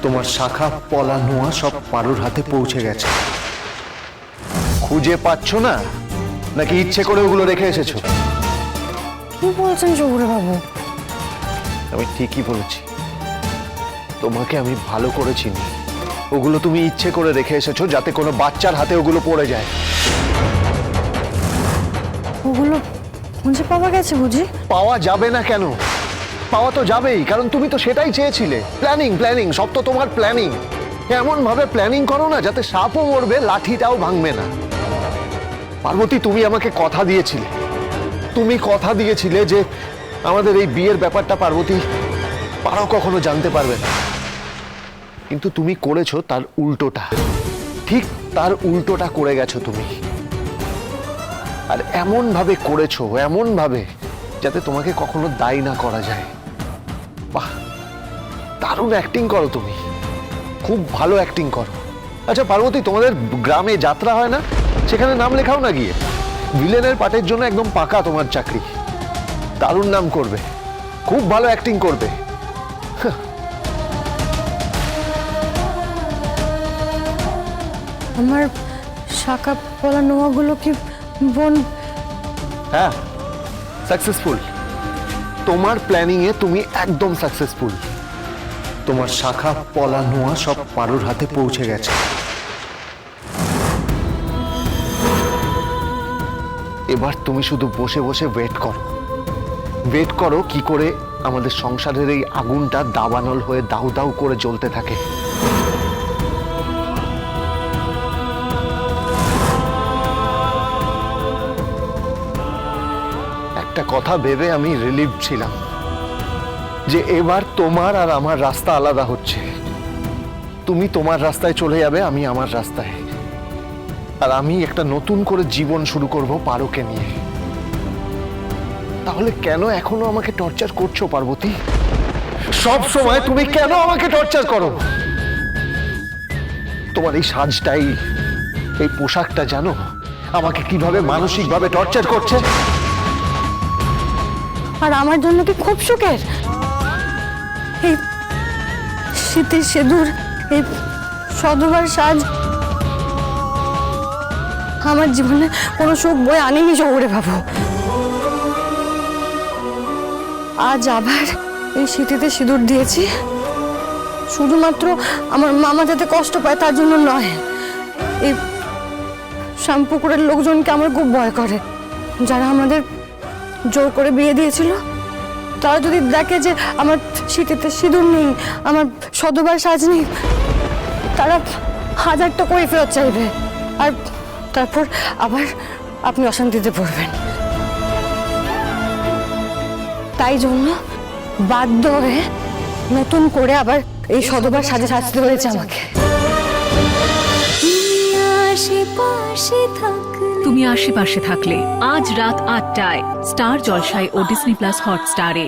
তোমার শাখা পলা নোয়া সব পারুর হাতে পৌঁছে গেছে। খুঁজে পাচ্ছ না নাকি ইচ্ছে করে ওগুলো রেখে এসেছো? কি বলছেন শহুরে বাবু? আমি ঠিকই বলেছি, তোমাকে আমি ভালো করে চিনি। ওগুলো তুমি ইচ্ছে করে রেখে এসেছো যাতে কোনো বাচ্চার হাতে ওগুলো পড়ে যায়। ওগুলো খুঁজে পাওয়া গেছে বুঝি? পাওয়া যাবে না কেন? পাওয়া তো যাবেই, কারণ তুমি তো সেটাই চেয়েছিলে। প্ল্যানিং প্ল্যানিং, সব তো তোমার প্ল্যানিং। এমন ভাবে প্ল্যানিং করো না যাতে সাপও মরবে, লাঠিটাও ভাঙবে না। পার্বতী, তুমি আমাকে কথা দিয়েছিলে, তুমি কথা দিয়েছিলে যে আমাদের এই বিয়ের ব্যাপারটা পার্বতী পারো কখনো জানতে পারবে না। কিন্তু তুমি করেছো তার উল্টোটা, ঠিক তার উল্টোটা করে গেছো তুমি। আর এমন ভাবে করেছো, এমন ভাবে যাতে তোমাকে কখনো দায়ী না করা যায়। বাহ, দারুণ অ্যাক্টিং করো তুমি, খুব ভালো অ্যাক্টিং করো। আচ্ছা পার্বতী, তোমাদের গ্রামে যাত্রা হয় না? সেখানে নাম লেখাও না গিয়ে। ভিলেনের পার্টের জন্য একদম পাকা তোমার চাকরি। দারুণ নাম করবে, খুব ভালো অ্যাক্টিং করবে। আমার শাখা পলা নোয়াগুলো কি বোন? হ্যাঁ, সাকসেসফুল। তোমার প্ল্যানিং এ তুমি একদম সাকসেসফুল। তোমার শাখা পলা নোয়া সব পারুর হাতে পৌঁছে গেছে। এবার তুমি শুধু বসে বসে ওয়েট করো, ওয়েট করো কি করে আমাদের সংসারের এই আগুনটা দাবানল হয়ে দাউ দাউ করে জ্বলতে থাকে। একটা কথা ভেবে আমি রিলিভ ছিলাম যে এবার তোমার আর আমার রাস্তা আলাদা হচ্ছে। তুমি তোমার রাস্তায় চলে যাবে, আমি আমার রাস্তায়। আর আমি একটা নতুন করে জীবন শুরু করব পারোকে নিয়ে। তাহলে কেন এখনো আমাকে টর্চার করছো পার্বতী? সব সময় তুমি কেন আমাকে টর্চার করো? তোমার এই সাজটাই, এই পোশাকটা জানো আমাকে কিভাবে মানসিকভাবে টর্চার করছে? আর আমার জন্য কি খুব সুখের? এই শীতের সেঁদুর, এই সধবার সাজ আমার জীবনে কোনো সুখ বয়ে আনেনি শহুরে বাবু। আজ আবার এই শীতেতে সিঁদুর দিয়েছি শুধুমাত্র আমার মামা যাতে কষ্ট পায় তার জন্য নয়। এই শ্যামপুকুরের লোকজনকে আমার খুব ভয় করে, যারা আমাদের জোর করে বিয়ে দিয়েছিল। তারা যদি দেখে যে আমার শীতেতে সিঁদুর নেই, আমার সধবার সাজ নেই, তারা হাজারটা করে ফেরত চাইবে। আর তারপর আবার আপনি অশান্তিতে পড়বেন। তাই জন্য বাধ্য হয়ে নতুন করে আবার এই সধবার সাজে সাজতে হয়েছে আমাকে। তুমি আশেপাশে থাকলে আজ রাত ৮টায় স্টার জলসায় ও ডিজনি প্লাস হটস্টারে।